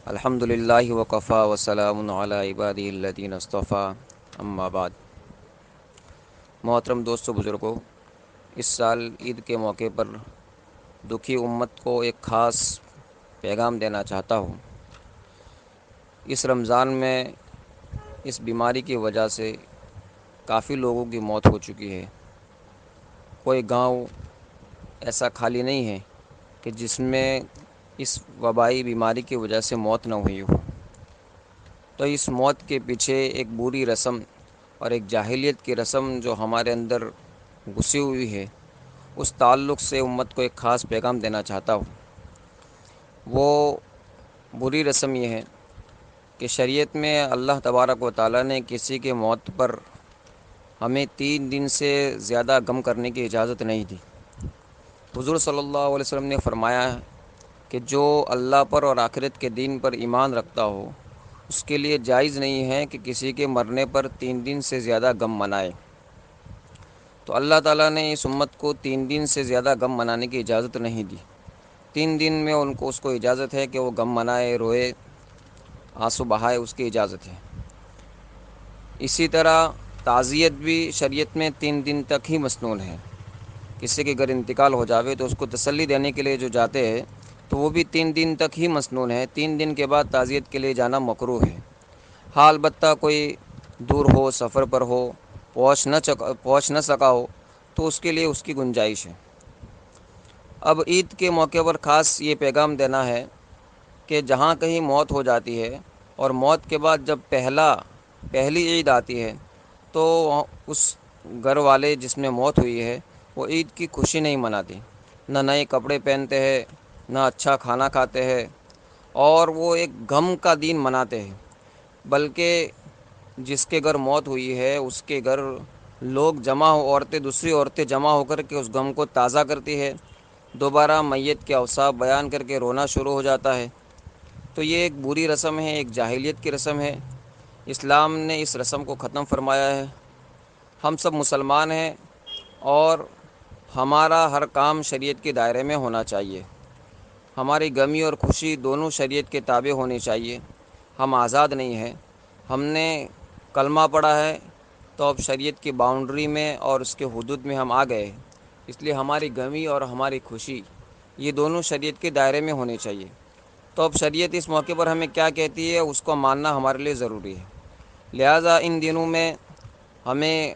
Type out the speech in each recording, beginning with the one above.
الحمد للہ وقفا وسلام علی عبادی الذین اصطفیٰ اما بعد۔ محترم دوستو بزرگوں، اس سال عید کے موقع پر دکھی امت کو ایک خاص پیغام دینا چاہتا ہوں۔ اس رمضان میں اس بیماری کی وجہ سے کافی لوگوں کی موت ہو چکی ہے۔ کوئی گاؤں ایسا خالی نہیں ہے کہ جس میں اس وبائی بیماری کی وجہ سے موت نہ ہوئی ہو۔ تو اس موت کے پیچھے ایک بری رسم اور ایک جاہلیت کی رسم جو ہمارے اندر گھسی ہوئی ہے، اس تعلق سے امت کو ایک خاص پیغام دینا چاہتا ہوں۔ وہ بری رسم یہ ہے کہ شریعت میں اللہ تبارک و تعالیٰ نے کسی کے موت پر ہمیں 3 دن سے زیادہ غم کرنے کی اجازت نہیں دی۔ حضور صلی اللہ علیہ وسلم نے فرمایا کہ جو اللہ پر اور آخرت کے دین پر ایمان رکھتا ہو، اس کے لیے جائز نہیں ہے کہ کسی کے مرنے پر 3 دن سے زیادہ غم منائے۔ تو اللہ تعالیٰ نے اس امت کو 3 دن سے زیادہ غم منانے کی اجازت نہیں دی۔ 3 دن میں اس کو اجازت ہے کہ وہ غم منائے، روئے، آنسو بہائے، اس کی اجازت ہے۔ اسی طرح تعزیت بھی شریعت میں 3 دن تک ہی مسنون ہے۔ کسی کے گھر انتقال ہو جاوے تو اس کو تسلی دینے کے لیے جو جاتے ہیں تو وہ بھی 3 دن تک ہی مسنون ہے۔ 3 دن کے بعد تعزیت کے لیے جانا مکروہ ہے۔ ہاں، البتہ کوئی دور ہو، سفر پر ہو، پہنچ نہ سکا ہو تو اس کے لیے اس کی گنجائش ہے۔ اب عید کے موقع پر خاص یہ پیغام دینا ہے کہ جہاں کہیں موت ہو جاتی ہے اور موت کے بعد جب پہلی عید آتی ہے تو اس گھر والے جس میں موت ہوئی ہے وہ عید کی خوشی نہیں مناتے، نہ نئے کپڑے پہنتے ہیں، نہ اچھا کھانا کھاتے ہیں، اور وہ ایک غم کا دن مناتے ہیں۔ بلکہ جس کے گھر موت ہوئی ہے اس کے گھر لوگ دوسری عورتیں جمع ہو کر کے اس غم کو تازہ کرتی ہے، دوبارہ میت کے اوصاف بیان کر کے رونا شروع ہو جاتا ہے۔ تو یہ ایک بری رسم ہے، ایک جاہلیت کی رسم ہے۔ اسلام نے اس رسم کو ختم فرمایا ہے۔ ہم سب مسلمان ہیں اور ہمارا ہر کام شریعت کے دائرے میں ہونا چاہیے۔ ہماری غمی اور خوشی دونوں شریعت کے تابع ہونی چاہیے۔ ہم آزاد نہیں ہیں۔ ہم نے کلمہ پڑھا ہے تو اب شریعت کی باؤنڈری میں اور اس کے حدود میں ہم آ گئے ہیں، اس لیے ہماری غمی اور ہماری خوشی یہ دونوں شریعت کے دائرے میں ہونی چاہیے۔ تو اب شریعت اس موقع پر ہمیں کیا کہتی ہے اس کو ماننا ہمارے لیے ضروری ہے۔ لہٰذا ان دنوں میں ہمیں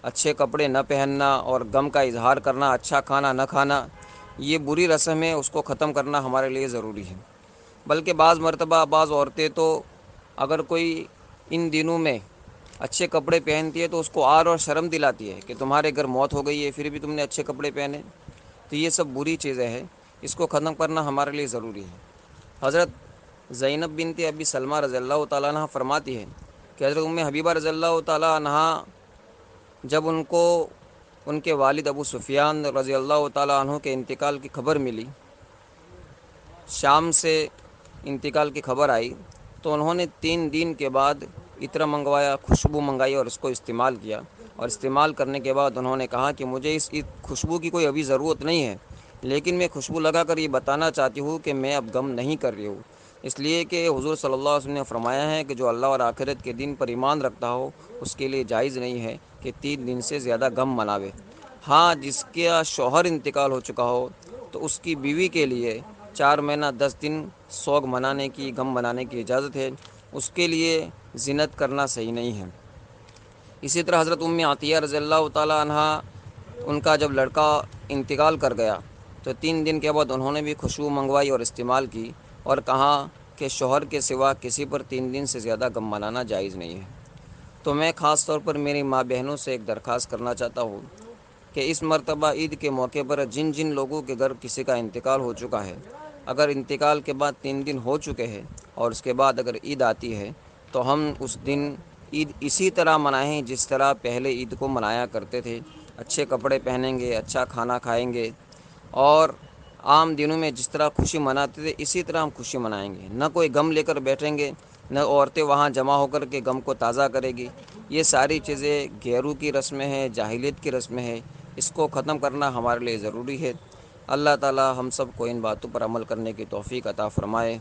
اچھے کپڑے نہ پہننا اور غم کا اظہار کرنا، اچھا کھانا نہ کھانا، یہ بری رسم ہے، اس کو ختم کرنا ہمارے لیے ضروری ہے۔ بلکہ بعض مرتبہ بعض عورتیں تو اگر کوئی ان دنوں میں اچھے کپڑے پہنتی ہے تو اس کو آر اور شرم دلاتی ہے کہ تمہارے گھر موت ہو گئی ہے پھر بھی تم نے اچھے کپڑے پہنے۔ تو یہ سب بری چیزیں ہیں، اس کو ختم کرنا ہمارے لیے ضروری ہے۔ حضرت زینب بنت ابی سلمہ رضی اللہ تعالیٰ عنہ فرماتی ہے کہ حضرت ام حبیبہ رضی اللہ تعالیٰ عنہ جب ان کو ان کے والد ابو سفیان رضی اللہ تعالیٰ عنہ کے انتقال کی خبر ملی، شام سے انتقال کی خبر آئی، تو انہوں نے 3 دن کے بعد عطر منگوایا، خوشبو منگائی اور اس کو استعمال کیا، اور استعمال کرنے کے بعد انہوں نے کہا کہ مجھے اس خوشبو کی کوئی ابھی ضرورت نہیں ہے، لیکن میں خوشبو لگا کر یہ بتانا چاہتی ہوں کہ میں اب غم نہیں کر رہی ہوں، اس لیے کہ حضور صلی اللہ علیہ وسلم نے فرمایا ہے کہ جو اللہ اور آخرت کے دن پر ایمان رکھتا ہو اس کے لیے جائز نہیں ہے کہ 3 دن سے زیادہ غم مناوے۔ ہاں، جس کا شوہر انتقال ہو چکا ہو تو اس کی بیوی کے لیے 4 مہینہ 10 دن سوگ منانے کی، غم منانے کی اجازت ہے، اس کے لیے زینت کرنا صحیح نہیں ہے۔ اسی طرح حضرت ام عطیہ رضی اللہ تعالیٰ عنہ، ان کا جب لڑکا انتقال کر گیا تو 3 دن کے بعد انہوں نے بھی خوشبو منگوائی اور استعمال کی، اور کہا کہ شوہر کے سوا کسی پر 3 دن سے زیادہ غم منانا جائز نہیں ہے۔ تو میں خاص طور پر میری ماں بہنوں سے ایک درخواست کرنا چاہتا ہوں کہ اس مرتبہ عید کے موقع پر جن لوگوں کے گھر کسی کا انتقال ہو چکا ہے، اگر انتقال کے بعد 3 دن ہو چکے ہیں اور اس کے بعد اگر عید آتی ہے تو ہم اس دن عید اسی طرح منائیں جس طرح پہلے عید کو منایا کرتے تھے۔ اچھے کپڑے پہنیں گے، اچھا کھانا کھائیں گے، اور عام دنوں میں جس طرح خوشی مناتے تھے اسی طرح ہم خوشی منائیں گے۔ نہ کوئی غم لے کر بیٹھیں گے، نہ عورتیں وہاں جمع ہو کر کے غم کو تازہ کرے گی۔ یہ ساری چیزیں غیروں کی رسمیں ہیں، جاہلیت کی رسمیں ہیں، اس کو ختم کرنا ہمارے لیے ضروری ہے۔ اللہ تعالی ہم سب کو ان باتوں پر عمل کرنے کی توفیق عطا فرمائے۔